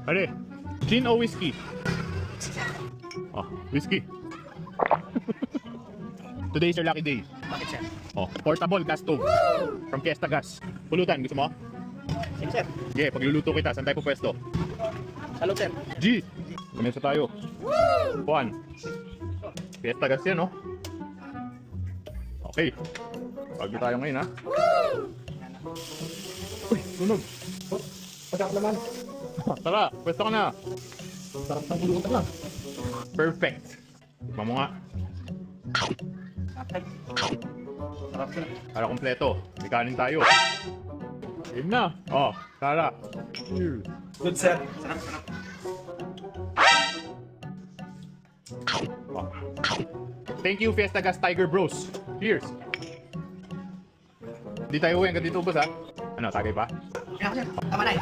Pare, gin o whiskey? Oh, whiskey. Today is your lucky day. Bakit, sir? Oh, portable gas stove from Fiesta Gas. Pulutan, gusto mo? Sige, sir. Yeah, pagluluto kita, saan tayo pupwesto? Salud, sir. G! Kumesa tayo. Juan. Fiesta Gas yan, no? Okay. Pagdi tayo ngayon, ha? Uy, sunog. Masarap naman. Tara, pwesto ka na. Sarap ng bulutan lang. Perfect. Tignan mo nga. Sarap, sir. Para kompleto. May kanin tayo. Game na. Oh, Tara. Good, sir. Sarap, sarap. Oh. Thank you, Fiesta Gas Tiger Bros. Cheers. Hindi tayo uwi hanggang dito, boss, ha? Ano, tagay pa? Kaya, sir. Tama na eh.